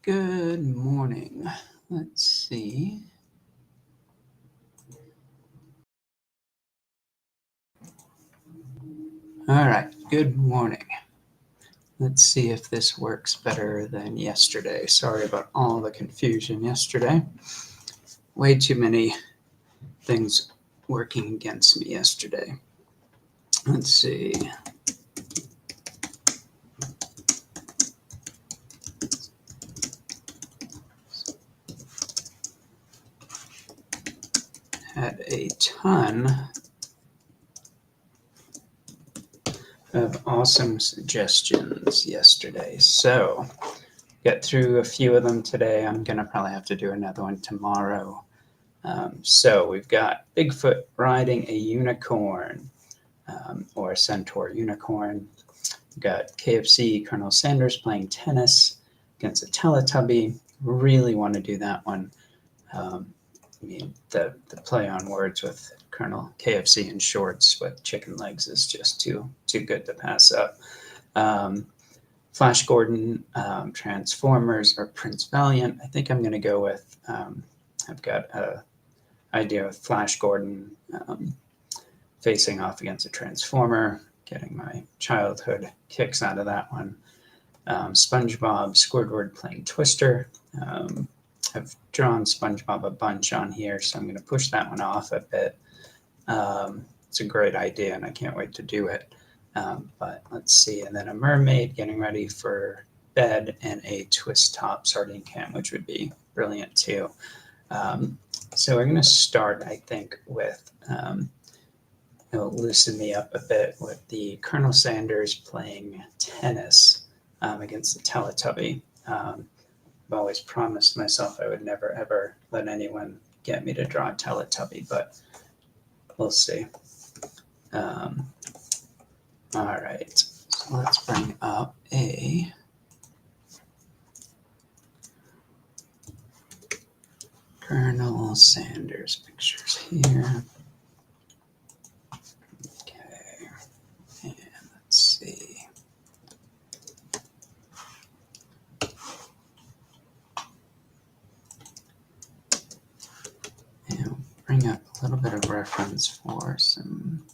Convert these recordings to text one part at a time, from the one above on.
Good morning. Let's see. All right, good morning. Let's see if this works better than yesterday. Sorry about all the confusion yesterday. Way too many things working against me yesterday. Let's see. Had a ton of awesome suggestions yesterday. So, get through a few of them today. I'm going to probably have to do another one tomorrow. So, we've got Bigfoot riding a unicorn or a centaur unicorn. We've got KFC Colonel Sanders playing tennis against a Teletubby. Really want to do that one. The play on words with Colonel KFC in shorts with chicken legs is just too good to pass up. Flash Gordon, Transformers, or Prince Valiant. I think I'm going to go with, I've got an idea with Flash Gordon facing off against a Transformer, getting my childhood kicks out of that one. SpongeBob, Squidward playing Twister. I've drawn SpongeBob a bunch on here, so I'm going to push that one off a bit. It's a great idea, and I can't wait to do it. But let's see. And then a mermaid getting ready for bed and a twist top sardine can, which would be brilliant too. So we're going to start, I think, with it'll loosen me up a bit with the Colonel Sanders playing tennis against the Teletubby. I've always promised myself I would never ever let anyone get me to draw a Teletubby, but we'll see. All right, so let's bring up a Colonel Sanders pictures here. Okay, and let's see. And bring up a little bit of reference for some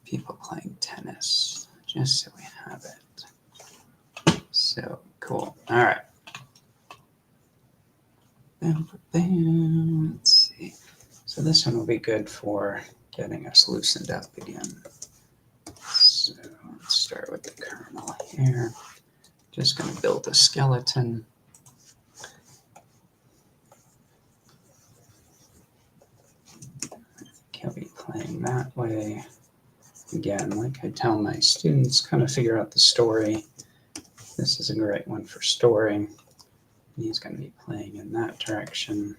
people playing tennis, just so we have it. So cool. All right. Let's see. So this one will be good for getting us loosened up again. So let's start with the Colonel here. Just going to build a skeleton. He'll be playing that way. Again, like I tell my students, kind of figure out the story. This is a great one for story. He's going to be playing in that direction.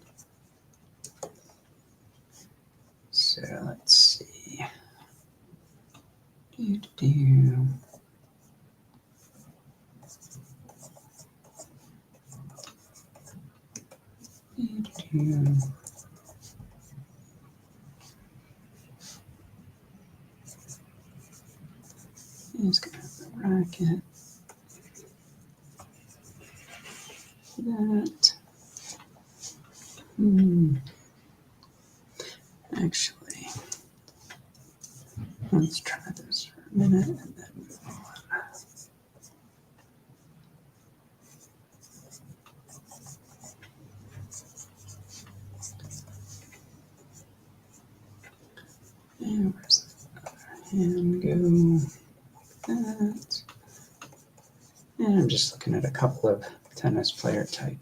So let's see. Do-do-do. Do-do-do. He's going to have the racket. That. Actually, let's try this for a minute and then move on. And where's the other hand go? That. And I'm just looking at a couple of tennis player type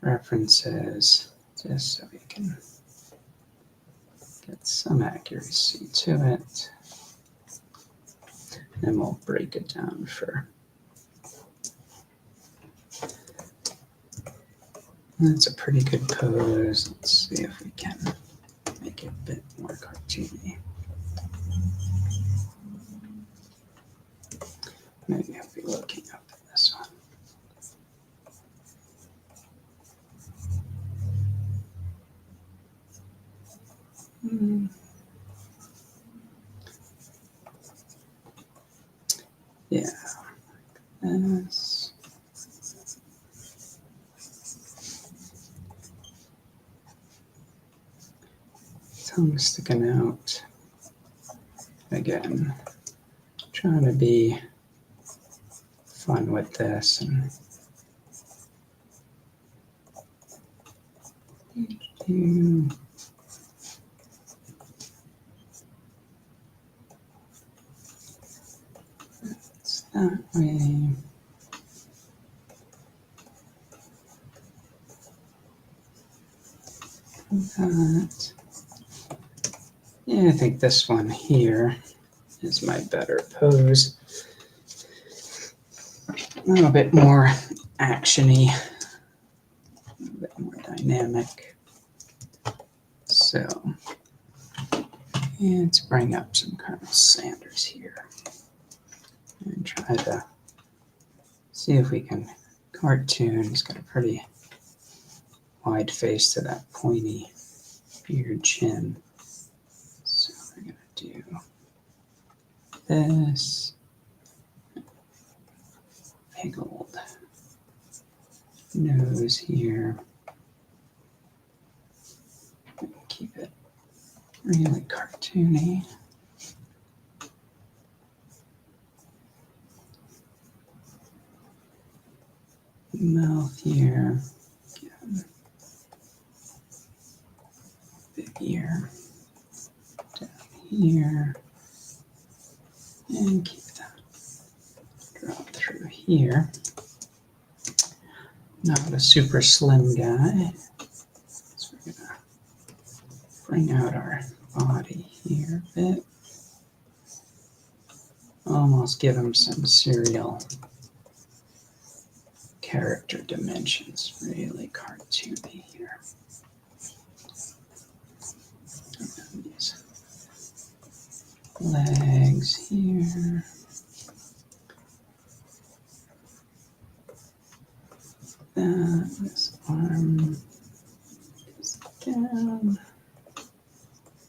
references just so we can get some accuracy to it. And we'll break it down for. That's a pretty good pose. Let's see if we can make it a bit more cartoony. Maybe I'll be looking up at this one. Yeah, like this. tongue sticking out. Again, trying to be fun with this. And it's that way. That. Yeah, I think this one here is my better pose. A little bit more actiony, a little bit more dynamic. So, let's bring up some Colonel Sanders here and try to see if we can cartoon. He's got a pretty wide face to that pointy beard chin. So we're going to do this. Big old nose here. Keep it really cartoony. Mouth here. Again. Big ear. Down here. And keep that drop through here. Not a super slim guy. So we're going to bring out our body here a bit. Almost give him some serial character dimensions. Really cartoony here. And then these legs here. This arm goes down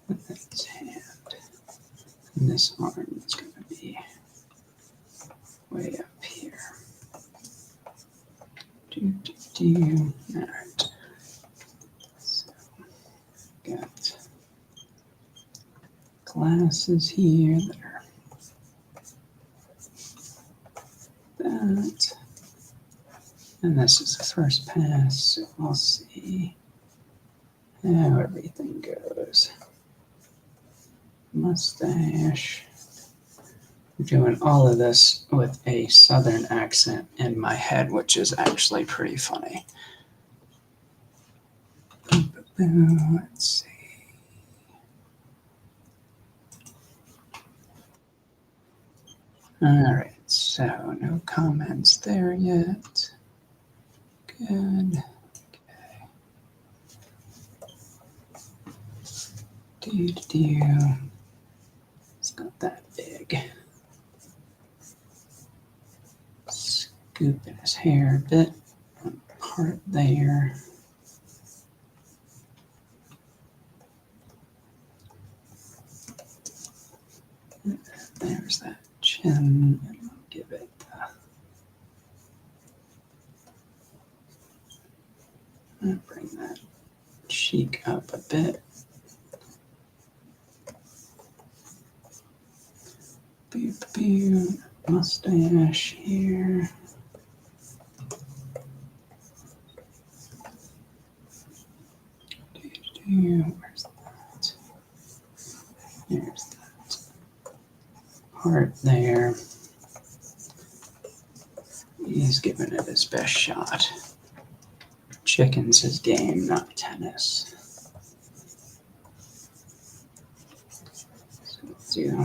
with its hand. And this arm is going to be way up here. All right. So, got glasses here that are that. And this is the first pass, so we'll see how everything goes. Mustache. I'm doing all of this with a southern accent in my head, which is actually pretty funny. Let's see. All right, so no comments there yet. Good. Okay. It's not that big. Scooping his hair a bit. One part there. There's that chin, and we'll give it I'll bring that cheek up a bit. Mustache here. Where's that? There's that part there. He's giving it his best shot. Chicken's his game, not tennis. So let's do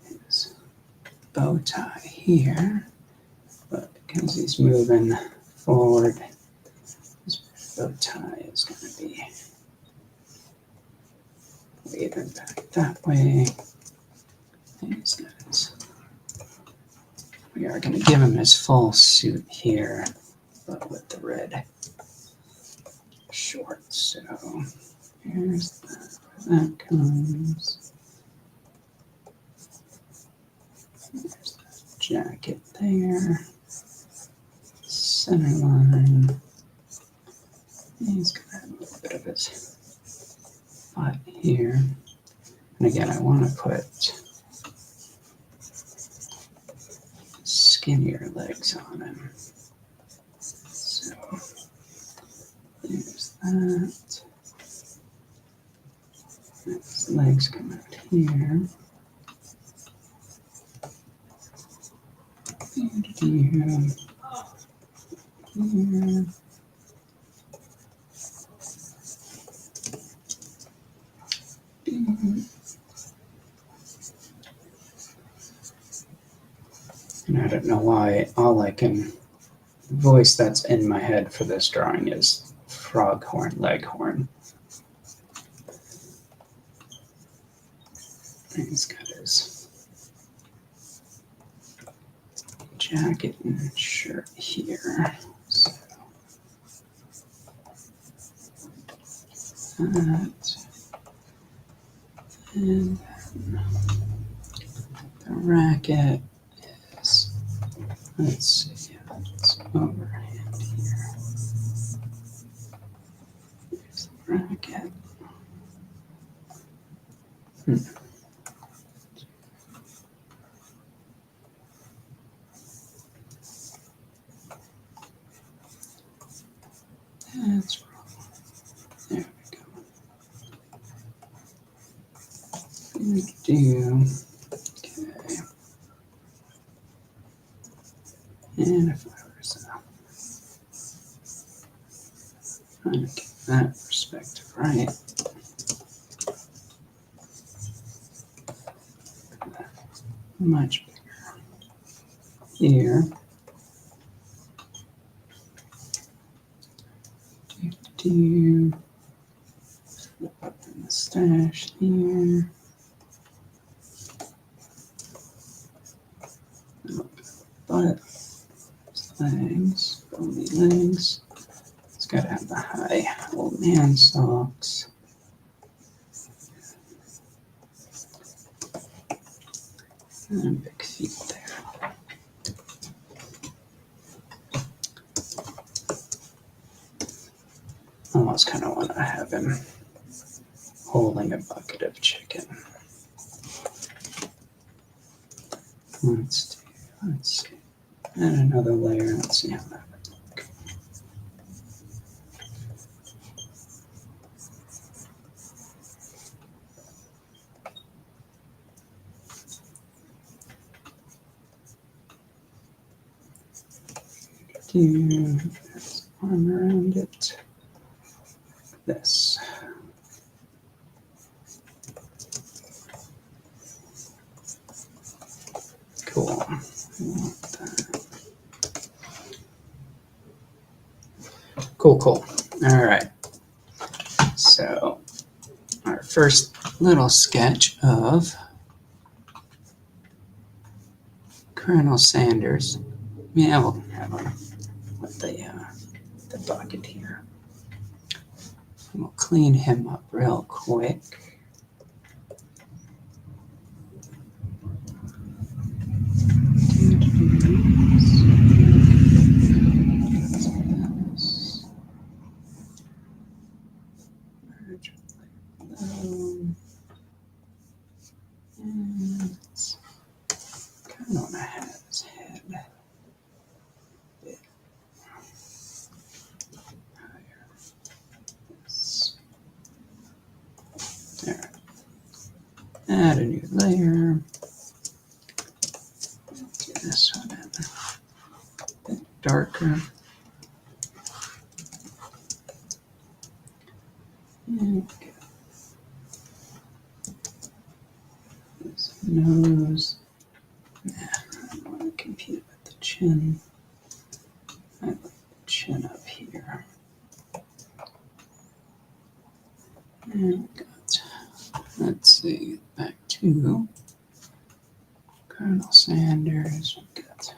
his bow tie here, but because he's moving forward, his bow tie is going to be waving back that way. And he's got his. We are going to give him his full suit here, but with the red shorts. So here's that, where that comes. There's that jacket there. Center line. He's going to have a little bit his butt here. And again, I want to put skinnier legs on him. So there's that. His legs come out here. Here. And I don't know why the voice that's in my head for this drawing is froghorn, leghorn. And he's got his jacket and shirt here. So that. And then the racket is, let's see, it's overhand here. There's the racket. That's wrong. There we go. Okay. And if I was trying to get that perspective right, much bigger here. Flip up in the stash here. Butt, legs, bony legs. It's got to have the high old man socks. And big feet there. Almost kind of want to have him holding a bucket of chicken. Let's see. Add another layer. Let's see how that would look. There's arm around it. This. Cool. I want that. Cool. All right. So our first little sketch of Colonel Sanders. Yeah, we'll have him with the bucket here. And we'll clean him up real quick. Kind of want to have his head a bit higher. There. Add a new layer. Do this one in a bit darker. And get his nose. Nah, I don't want to compete with the chin. I like the chin up here. And got, let's see, back to Colonel Sanders. We've got that.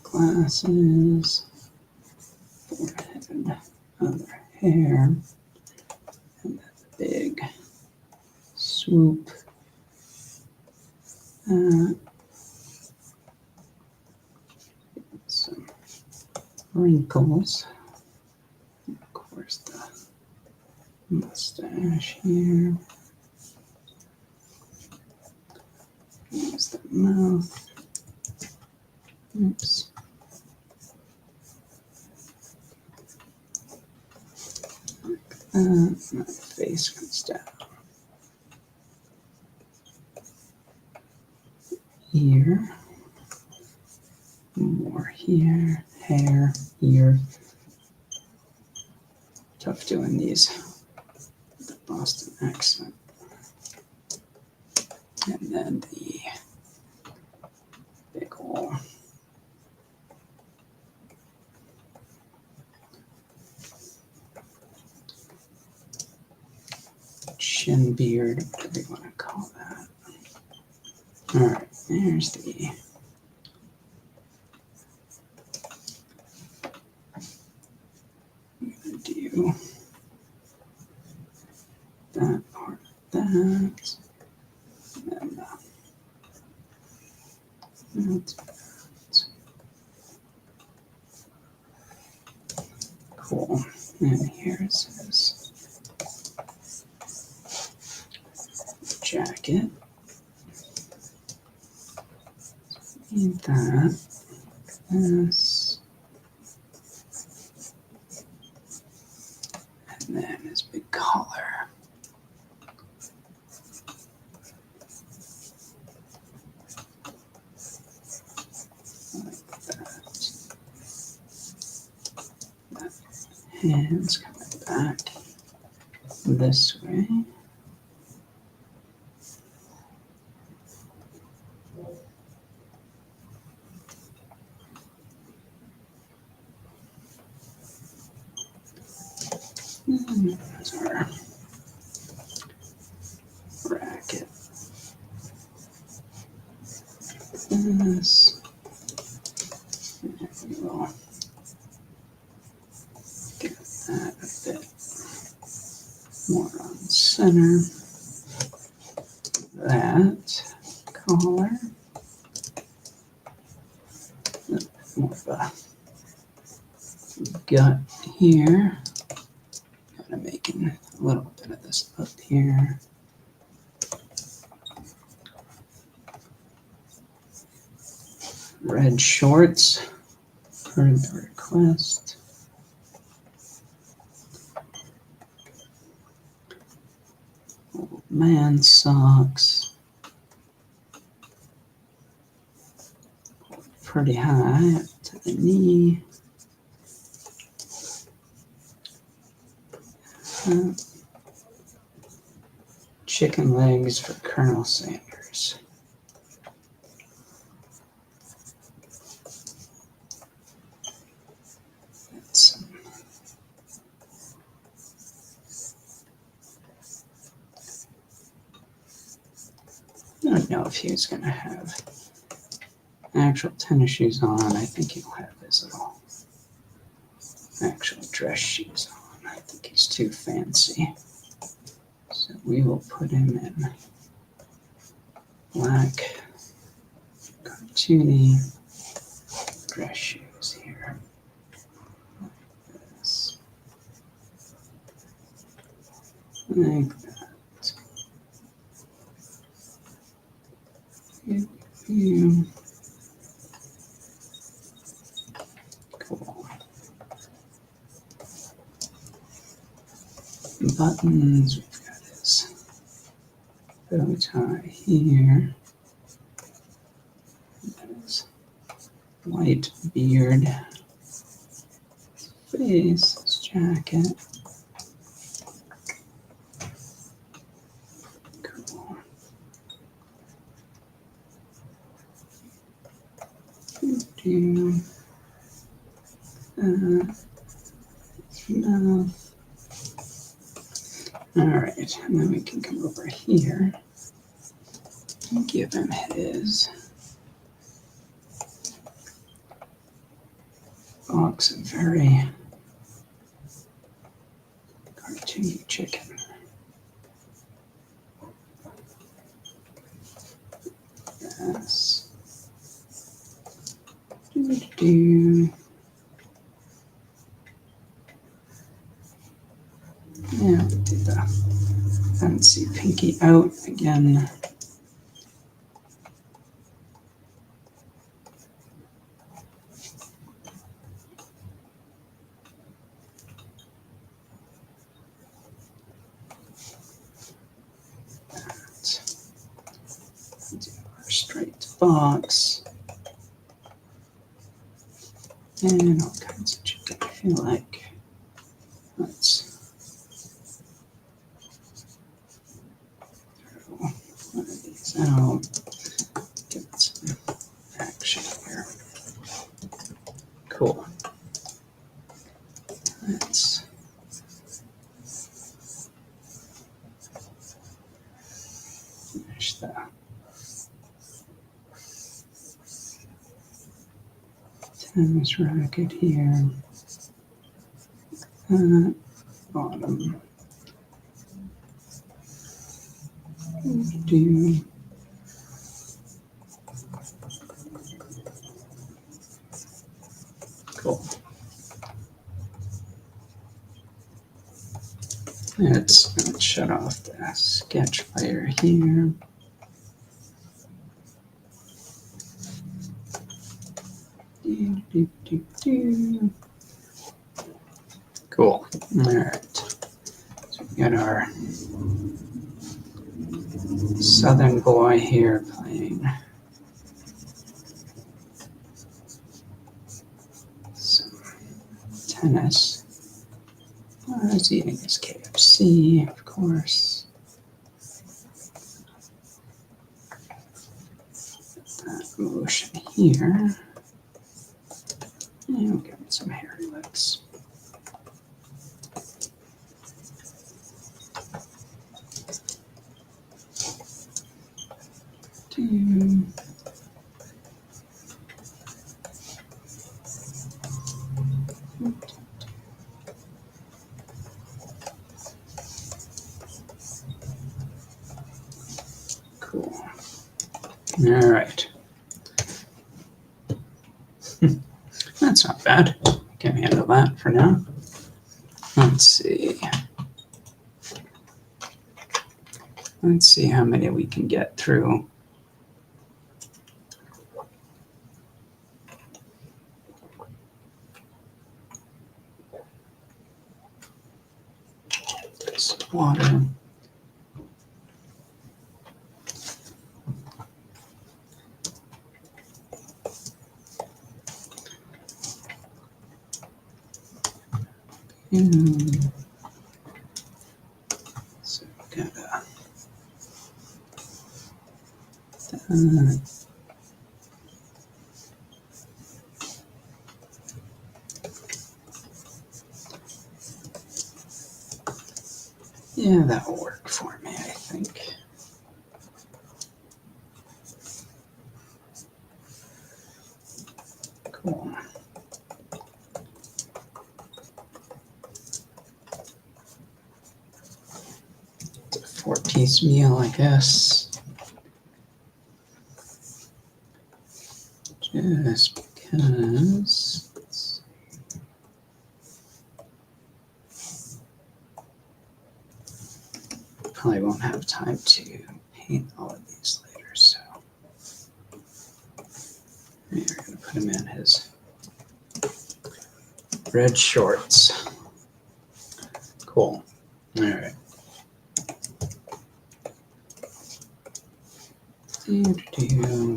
Glasses, forehead. hair, and then the big swoop. Some wrinkles. Of course, the mustache here. Here's the mouth. Oops. My face comes down. Ear. More here. Hair. Ear. Tough doing these with the Boston accent. And then the big ol' chin beard, whatever you want to call that. All right, there's the do that part of that. And then that's cool. And here's his jacket. Need that. This. And then his big collar. Like that. Hands coming back this way. That's our bracket. This. And we'll get that a bit more on center. That collar. A bit more of a gut here. Kind of making a little bit of this up here. Red shorts, per the request. Old man socks. Pretty high up to the knee. Chicken legs for Colonel Sanders. I don't know if he's going to have actual tennis shoes on. I think he'll have his little actual dress shoes on. I think he's too fancy. So we will put him in black, cartoony dress shoes here. Like this. Like that. Cool. Buttons, we've got his bow tie here. That is white beard, face, his jacket. Cool. Do mouth. All right, and then we can come over here and give him his box of very Cartoony chicken. Yes. Do. Yeah, we'll do the fancy pinky out again. Do our straight box. And all kinds of chicken, I feel like. Let's throw one of these out. Give it some action here. Cool. Let's finish that. Tennis racket here. Bottom. Do. Cool. Let's shut off the sketch layer here. Cool. All right. So we got our southern boy here playing some tennis. He's eating his KFC, of course. That motion here. And we'll give him some hairy legs. Cool. All right. That's not bad. Can handle that for now. Let's see. Let's see how many we can get through. Some water. So we've got yeah, that will work for me, I think. Cool. It's a 4-piece meal, I guess. Just because. Let's see. Probably won't have time to paint all of these later, so we're going to put him in his red shorts. Cool. All right.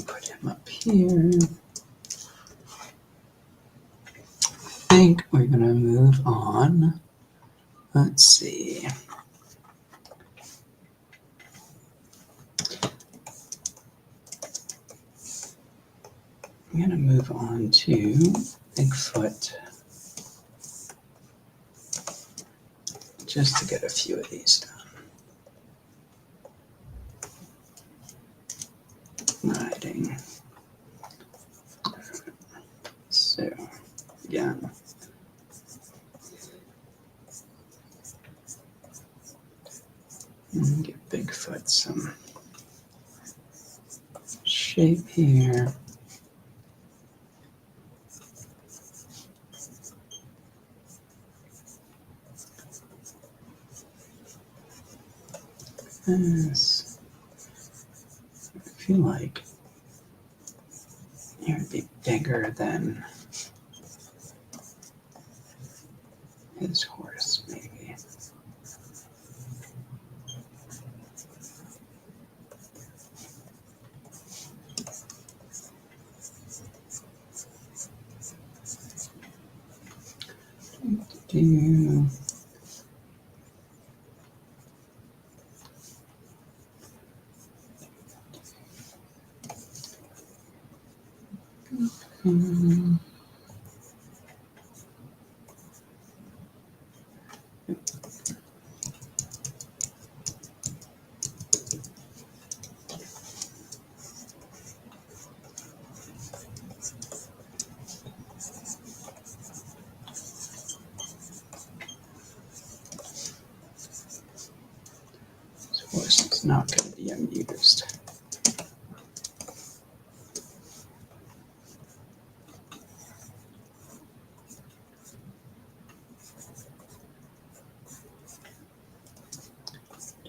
Put him up here. I think we're going to move on. Let's see. I'm going to move on to Bigfoot just to get a few of these done. Writing. So, again, And give Bigfoot some shape here. This, I feel like it would be bigger than his horse, maybe. Do This horse is not going to be amused.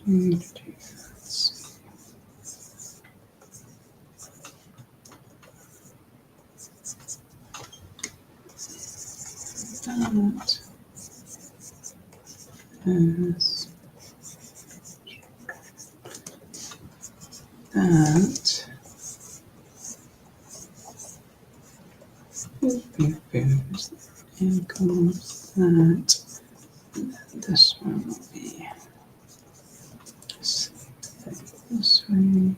Let's see. That is that. Here's the ankles. That. And then this one will be this way.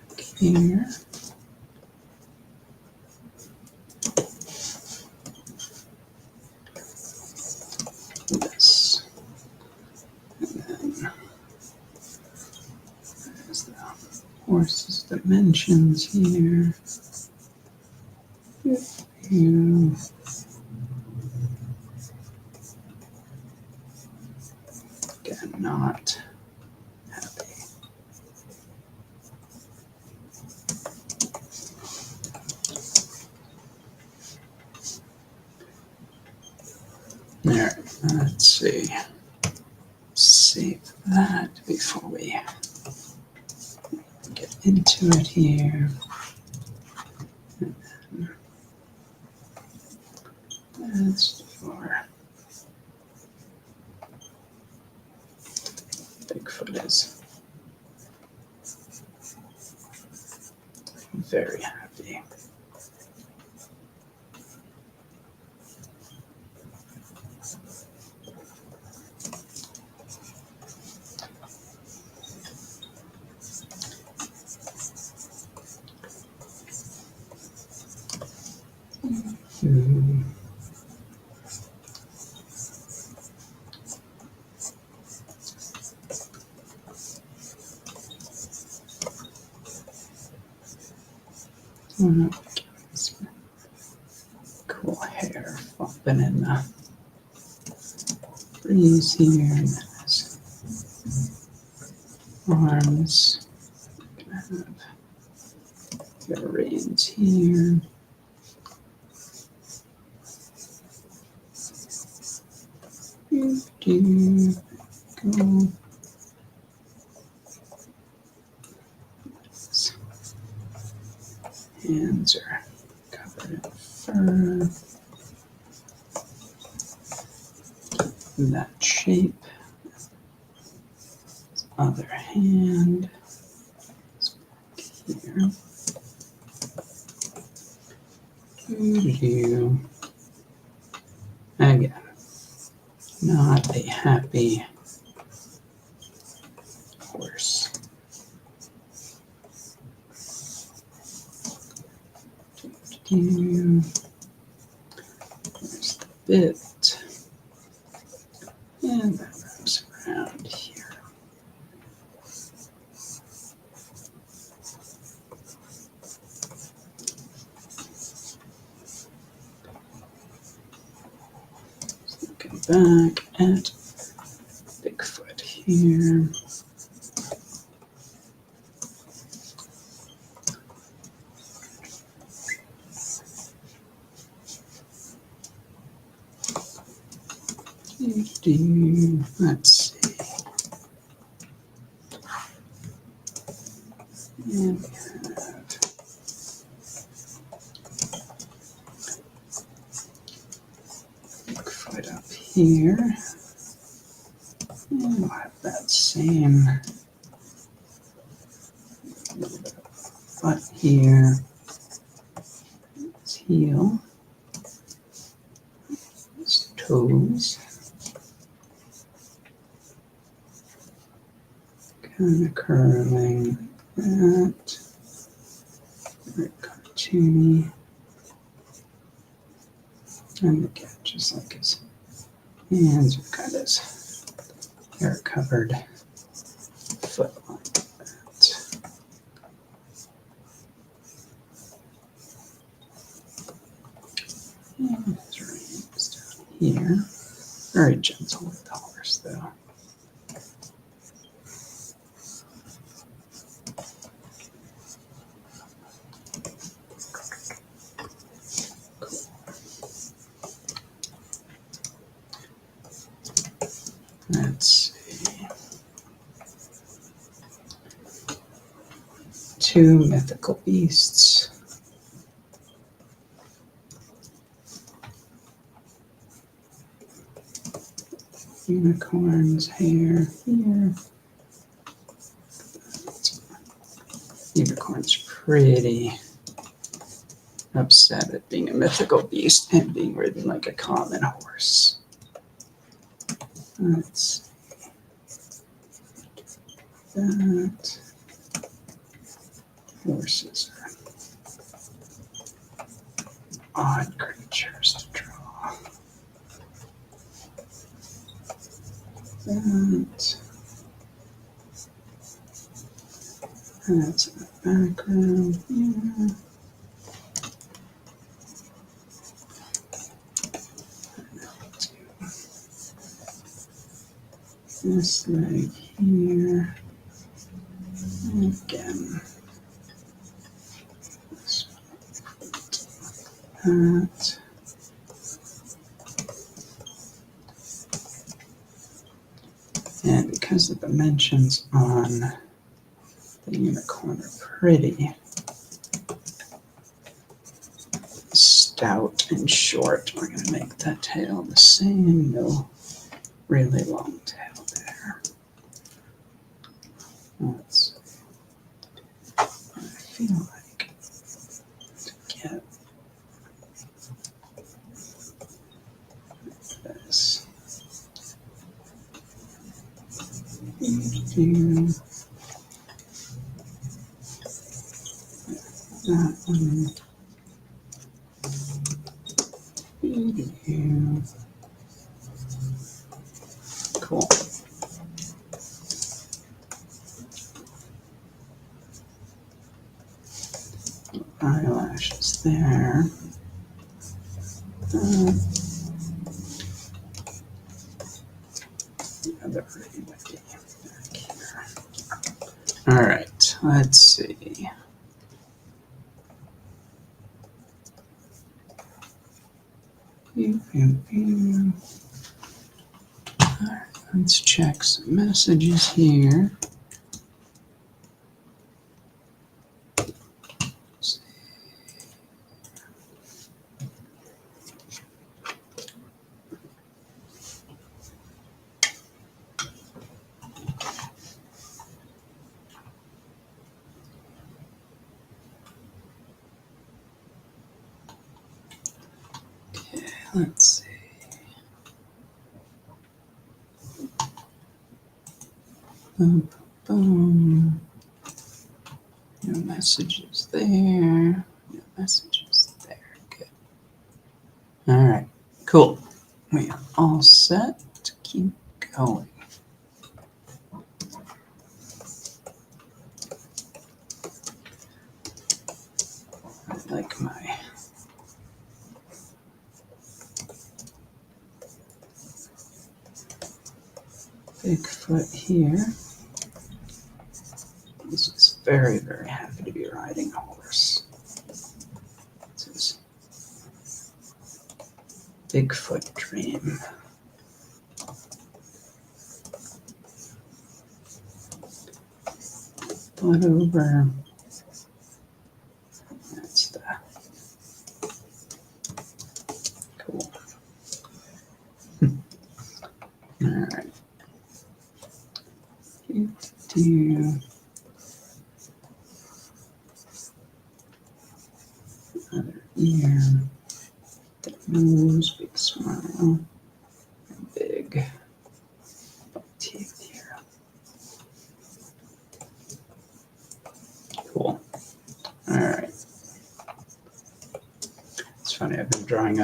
Back here. This. And then there's the horse's dimensions here. You. Again, not happy. There, let's see. Save that before we get into it here. And then that's for Bigfoot is very happy. Cool hair flopping in the breeze here, and then his arms. Gonna have the reins here. Go. Hands are covered in fur. That shape. His other hand is back here. Again, not a happy horse. There's the bit, and that wraps around here. Looking back at here. Let's see. And we have Bigfoot up here. And we'll have that same little bit of foot here. His heel. His toes. Kind of curling that. Very cartoony. And again, just like his hands, we've got his hair covered foot like that. And his reins down here. Very gentle with the horse, though. Let's see. 2 mythical beasts. Unicorn's hair here. Unicorn's pretty upset at being a mythical beast and being ridden like a common horse. Let's see. That. Horses are odd creatures to draw. That's in the background here. This leg here. And again. That. And because the dimensions on the unicorn are pretty stout and short, we're going to make that tail the same. No really long tail there. Let's see. I feel like to get this. That one. Cool. Eyelashes there. The other ring would be back here. All right, let's see. All right, let's check some messages here. Let's see. Boom, boom. No messages there. No messages there. Good. All right. Cool. We are all set to keep going. I like my Bigfoot here. He's just very, very happy to be riding a horse. It's his Bigfoot dream. Butt over. That's the cool. All right. Do other ear, that nose, big smile, big teeth here. Cool. All right. It's funny, I've been drawing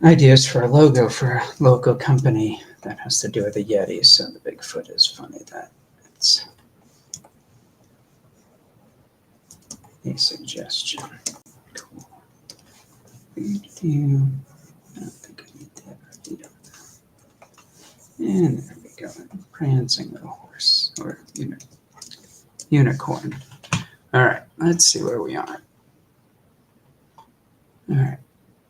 ideas for a logo for a local company that has to do with the Yeti, so the Bigfoot is funny that it's a suggestion. Cool. I don't think I need to ever read up that. And there we go. Prancing little horse or unicorn. All right, let's see where we are. All right,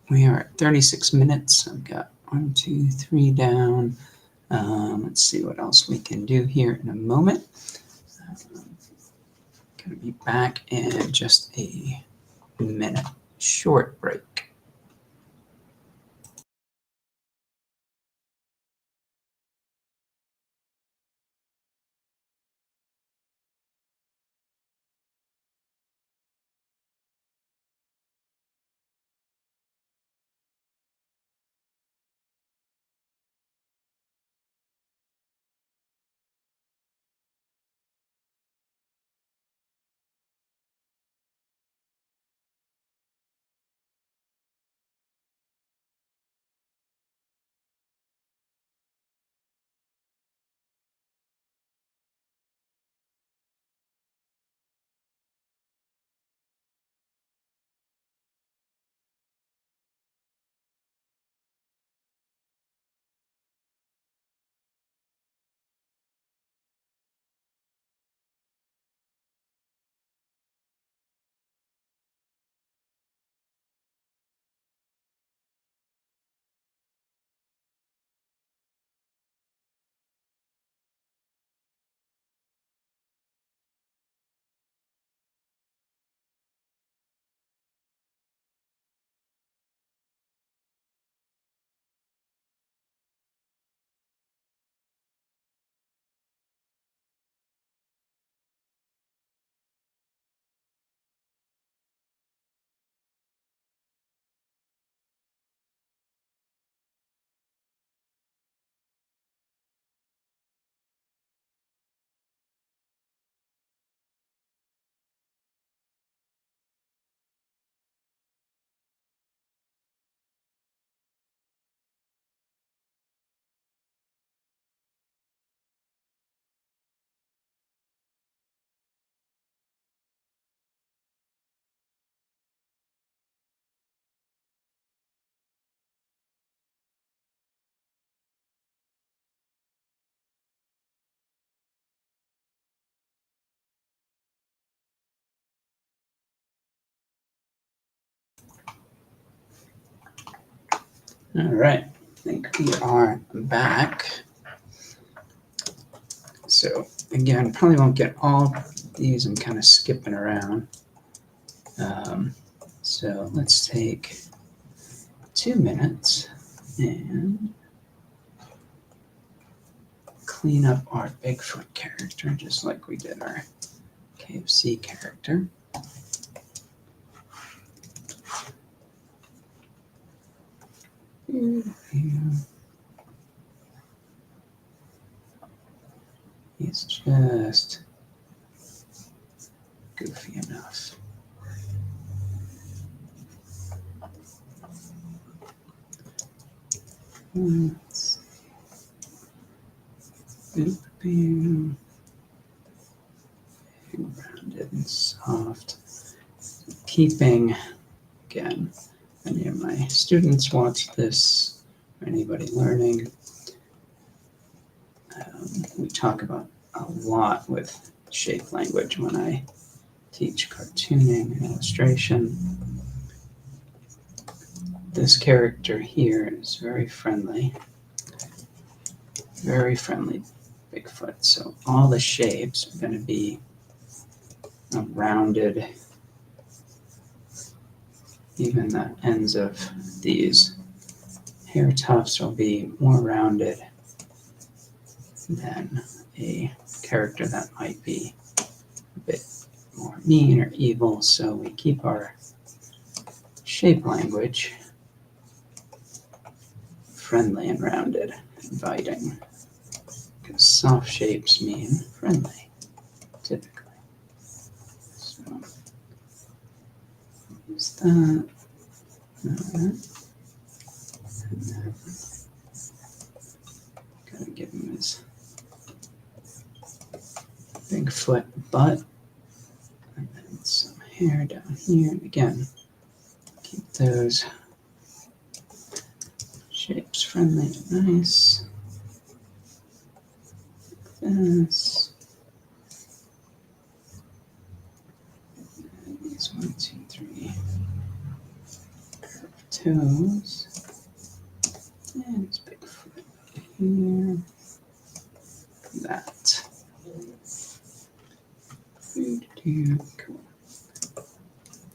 we are at 36 minutes. I've got 1, 2, 3 down. Let's see what else we can do here in a moment. Going to be back in just a minute. Short break. All right, I think we are back. So again, probably won't get all these. I'm kind of skipping around. So let's take 2 minutes and clean up our Bigfoot character, just like we did our KFC character. He's just goofy enough. Let's see. Boop, rounded and soft. Keeping, again, any of my students watch this, or anybody learning, we talk about a lot with shape language when I teach cartooning and illustration. This character here is very friendly Bigfoot. So all the shapes are going to be rounded. Even the ends of these hair tufts will be more rounded than a character that might be a bit more mean or evil. So we keep our shape language friendly and rounded, inviting, because soft shapes mean friendly, typically. So use that. Gotta give him his Bigfoot butt, and then some hair down here. And again, keep those shapes friendly and nice. This. And these 1, 2, 3 curved toes. And his Bigfoot here. That. Cool.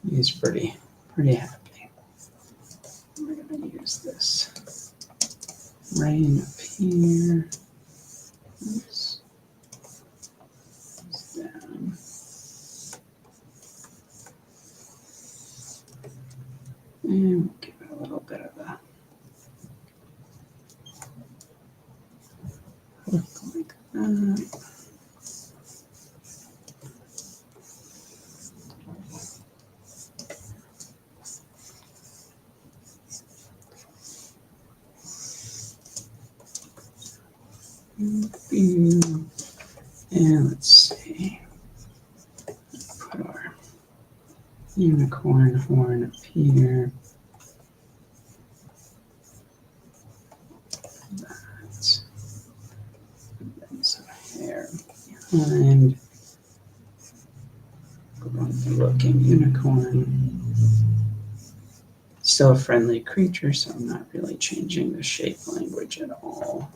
He's pretty happy. We're gonna use this rain up here. Oops. Down. And we'll give it a little bit of a look like that. And let's see, put our unicorn horn up here. That. And then some hair behind. Grumpy looking unicorn. Still a friendly creature, so I'm not really changing the shape language at all.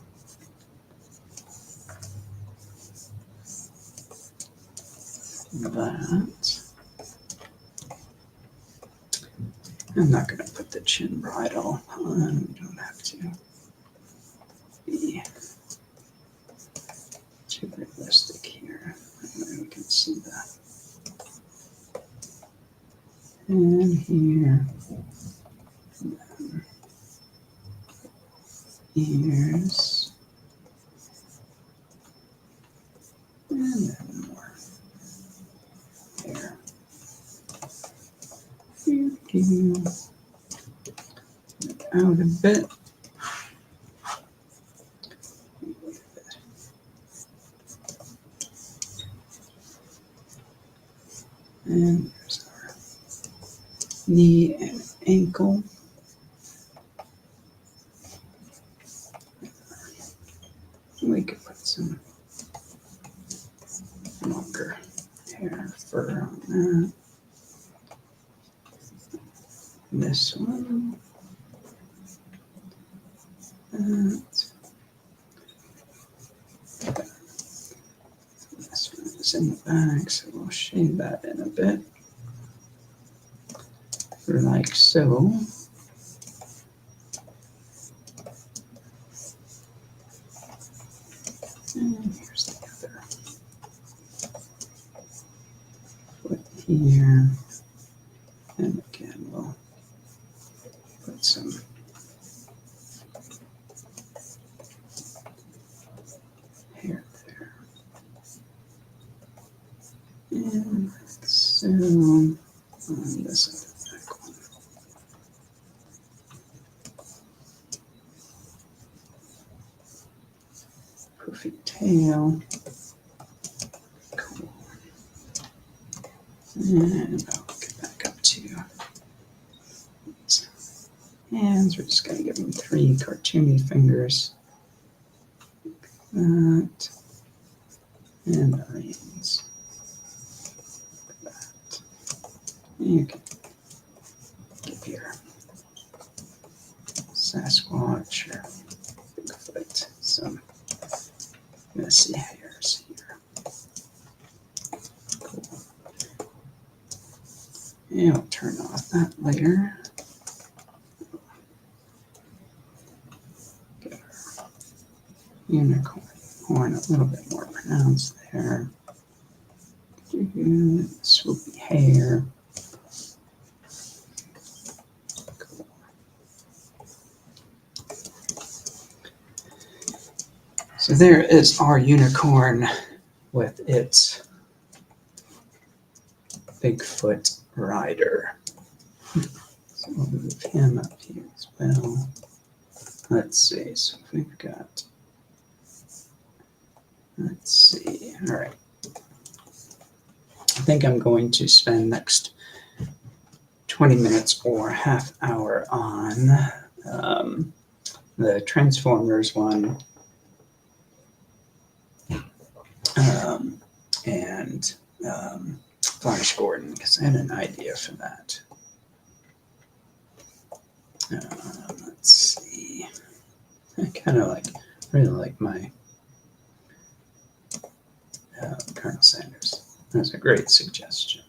That. I'm not going to put the chin bridle on. We don't have to be too realistic here. That way we can see that. And here. And then ears. And then more hair. Out a bit. And there's our knee and ankle. We could put some longer hair fur on that. This one. That. This one is in the back, so we'll shade that in a bit. Like so. And here's the other foot here. And again, we'll put some hair there. And like so on this other back one. Poofy tail. Cool. And I'll get back up to hands. We're just going to give them 3 cartoony fingers. that, and the reins. That. You can give your Sasquatch or Bigfoot some messy hairs here. Cool. And I'll turn off that later. Get our unicorn horn a little bit more pronounced there. Swoopy hair. Cool. So there is our unicorn with its Bigfoot rider. So we'll move him up here as well. Let's see, so we've got, let's see, all right. I think I'm going to spend next 20 minutes or half hour on the Transformers one and Flash Gordon, because I had an idea for that. Let's see. I kind of really like my Colonel Sanders. That's a great suggestion.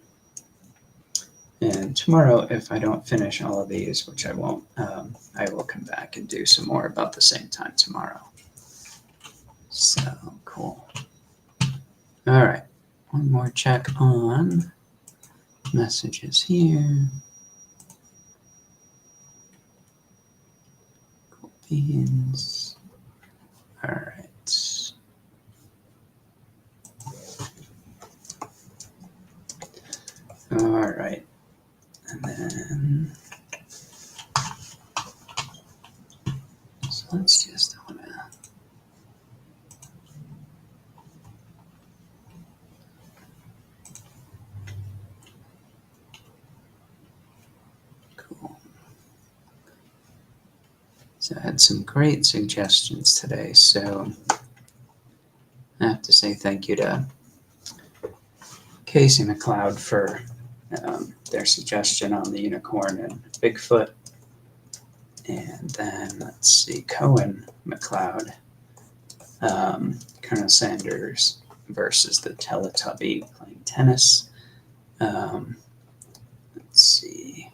And tomorrow, if I don't finish all of these, which I won't, I will come back and do some more about the same time tomorrow. So cool. All right, one more check on messages here. Cool beans. All right. All right. And then, so let's just, I want to, cool. So I had some great suggestions today. So I have to say thank you to Casey McLeod for their suggestion on the unicorn and Bigfoot. And then let's see, Cohen McLeod, Colonel Sanders versus the Teletubby playing tennis. Let's see.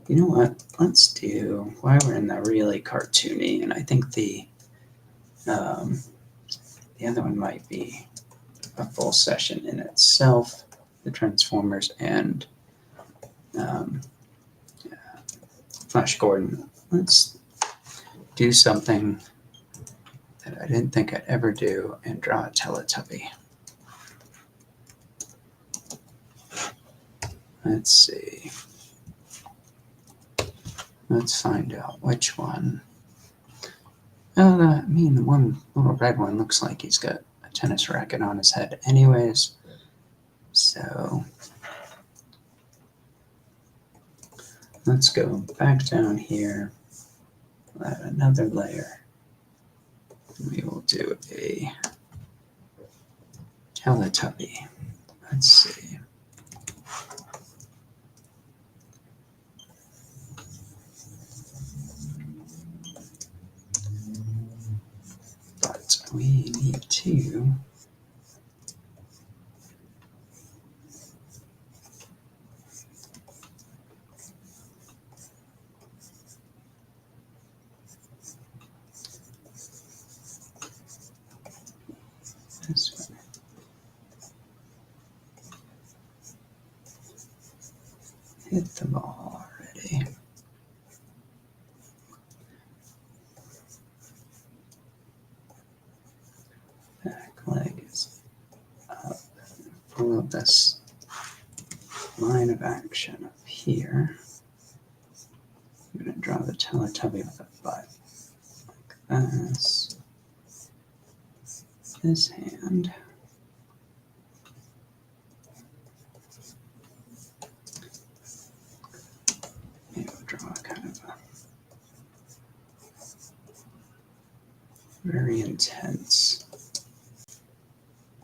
You know what? Let's do, while we're in the really cartoony, and I think the other one might be a full session in itself, the Transformers and Flash Gordon. Let's do something that I didn't think I'd ever do and draw a Teletubby. Let's see. Let's find out which one. Oh, the one little red one looks like he's got a tennis racket on his head anyways. So let's go back down here, add another layer. We will do a Teletubby. Let's see. But we need to this one. Hit the ball already. Back leg is up. Follow this line of action up here. I'm going to draw the Teletubby with a butt like this. This hand. Maybe we'll draw kind of a very intense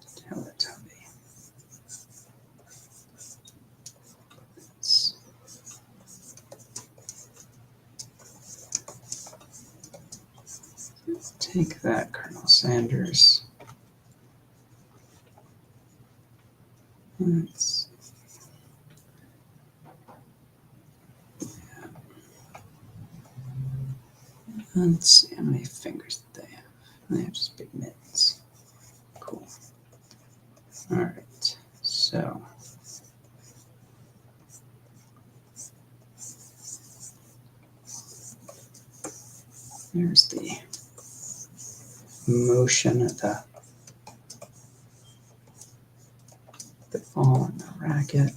Teletubby. Let's take that, Colonel Sanders. Let's see how many fingers they have. They have just big mitts. Cool. All right, so there's the motion of the ball and the racket.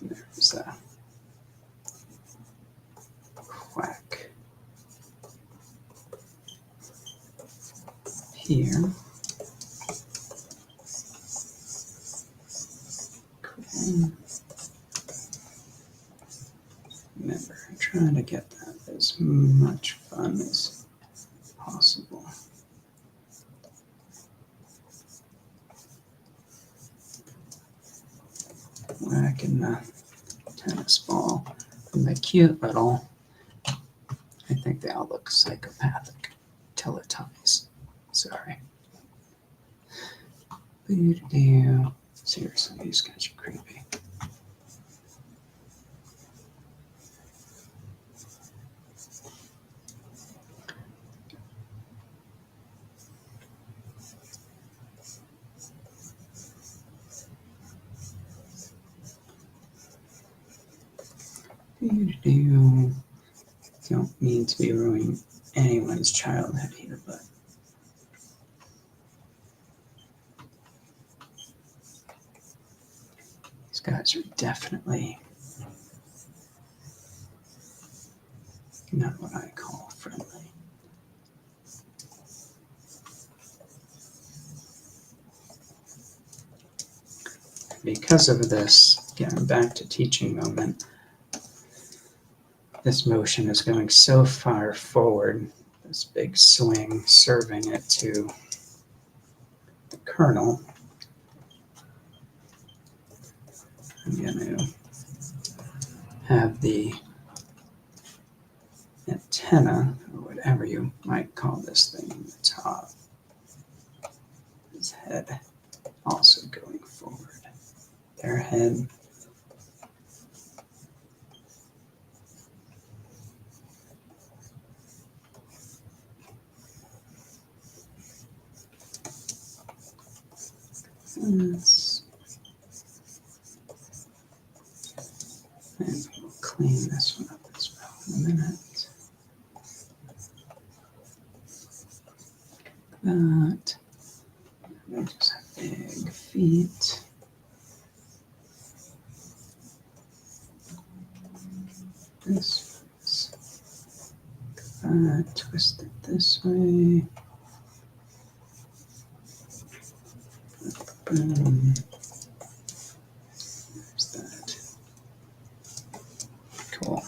And there's the whack here. Cool. Remember, I'm trying to get that as much fun as possible. Whacking the tennis ball and the cute little, I think they all look psychopathic Teletubbies. Sorry. Seriously, these guys are creepy. Don't mean to be ruining anyone's childhood here, but these guys are definitely not what I call friendly. Because of this, getting back to teaching moment, this motion is going so far forward, this big swing, serving it to the Colonel. I'm going to have the antenna, or whatever you might call this thing, on the top. His head also going forward. Their head. And we'll clean this one up as well in a minute. That. We just have big feet. This twist it this way. Boom. There's that. Cool.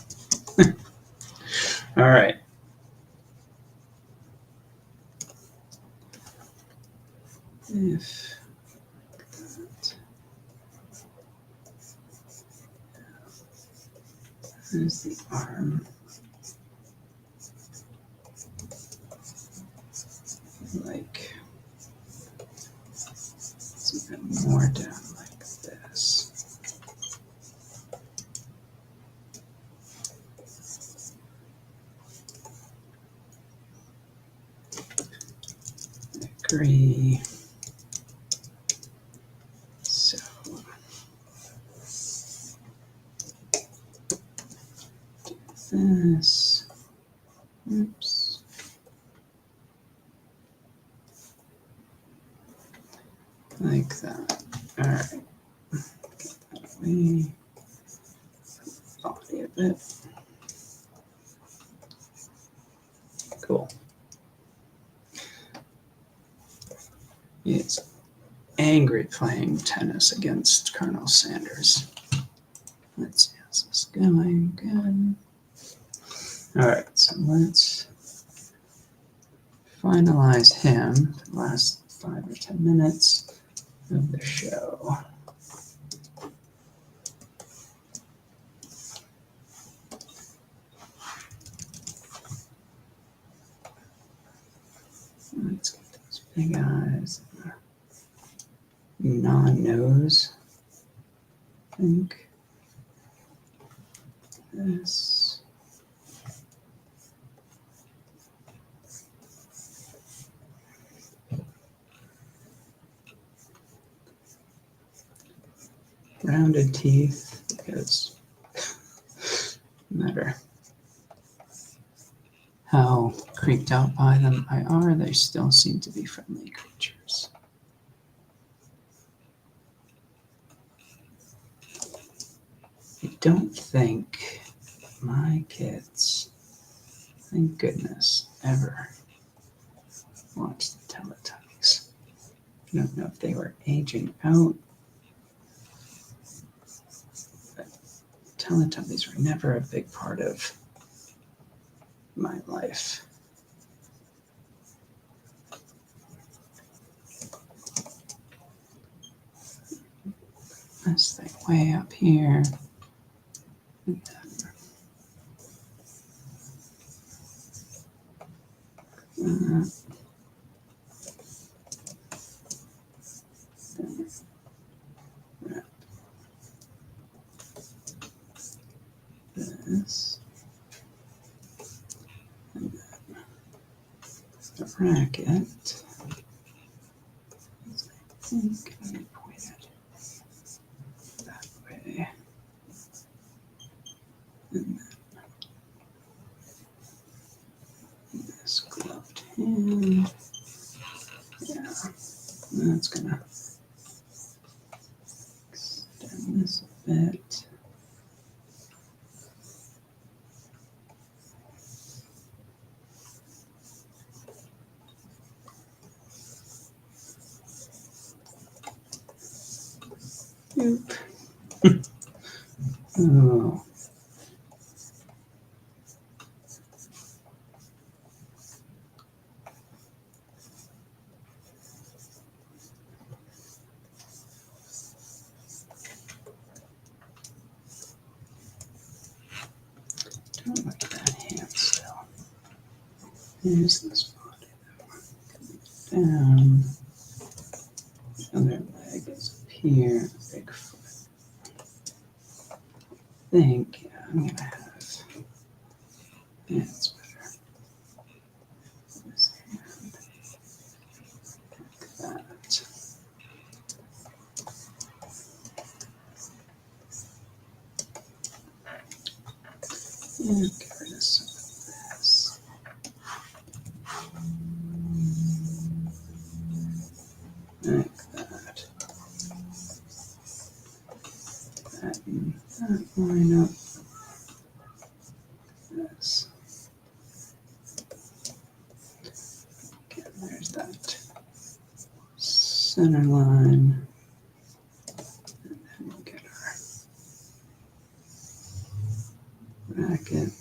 All right. If that. There's the arm. Like, it's even more down like this. I agree. So, do this. Oops. Like that. All right. Get that away. Body a bit. Cool. He's angry playing tennis against Colonel Sanders. Let's see how's this going. Good. All right, so let's finalize him for the last 5 or 10 minutes of the show. Let's get those big eyes. Non-nose. I think this. Rounded teeth, because no matter how creeped out by them I are, they still seem to be friendly creatures. I don't think my kids, thank goodness, ever watched the Teletubbies. I don't know if they were aging out, but Teletubbies were never a big part of my life. This thing way up here. And then, wrap this. And then the racket. I think I pointed that way. And then this gloved hand. Yeah, that's gonna extend this a bit. Oop. Oh. Don't like that hand still. Here's this body though. Down. The other leg is up here. Big foot. I think, yeah, I'm gonna have. Yeah, it's better. This hand. Like that. Yeah, get rid of some of this. Like that. That and that line up. This. Again, there's that center line. And then we'll get our racket.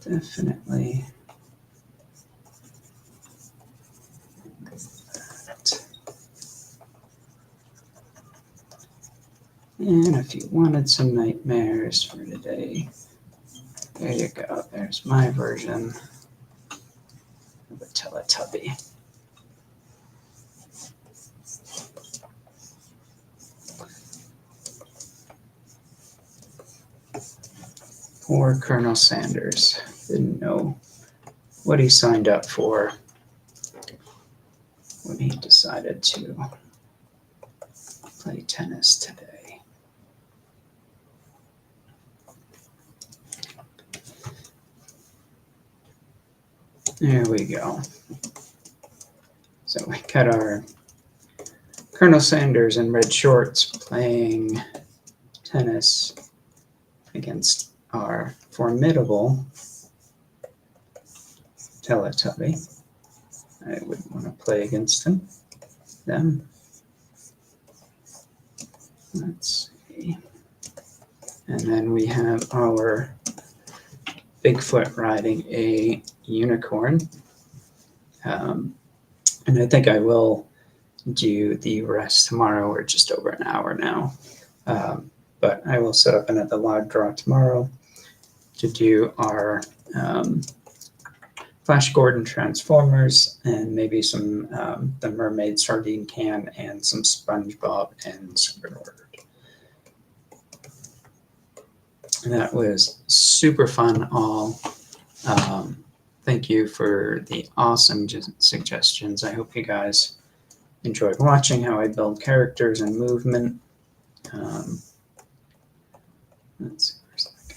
Definitely that. And if you wanted some nightmares for today, there you go. There's my version of a Teletubby. Poor Colonel Sanders. Didn't know what he signed up for when he decided to play tennis today. There we go. So we got our Colonel Sanders in red shorts playing tennis against our formidable Teletubby. I wouldn't want to play against them. Let's see. And then we have our Bigfoot riding a unicorn. And I think I will do the rest tomorrow. We're just over an hour now. But I will set up another live draw tomorrow to do our Flash Gordon Transformers and maybe some the Mermaid Sardine Can and some SpongeBob and Squidward. And that was super fun all. Thank you for the awesome suggestions. I hope you guys enjoyed watching how I build characters and movement. Let's see, where's that guy?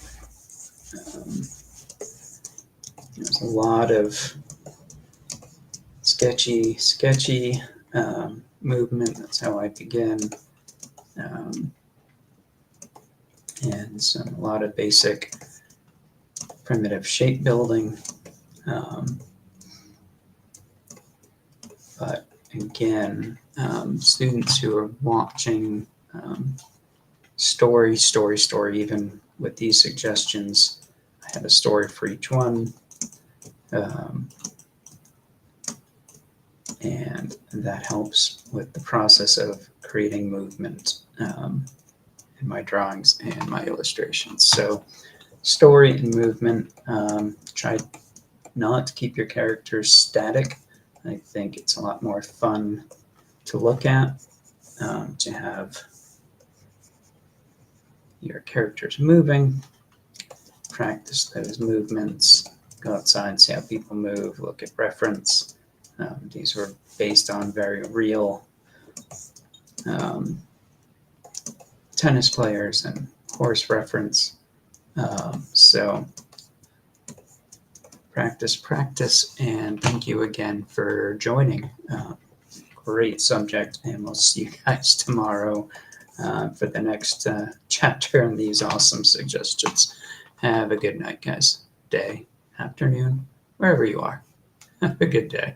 There's a lot of sketchy movement. That's how I begin. And a lot of basic primitive shape building. But again, students who are watching story, even with these suggestions, I have a story for each one. And that helps with the process of creating movement in my drawings and my illustrations. So story and movement, try not to keep your characters static. I think it's a lot more fun to look at, to have your characters moving, practice those movements, go outside, see how people move, look at reference. These were based on very real tennis players and horse reference. So practice, and thank you again for joining. Great subject, and we'll see you guys tomorrow for the next chapter in these awesome suggestions. Have a good night, guys. Day, afternoon, wherever you are. Have a good day.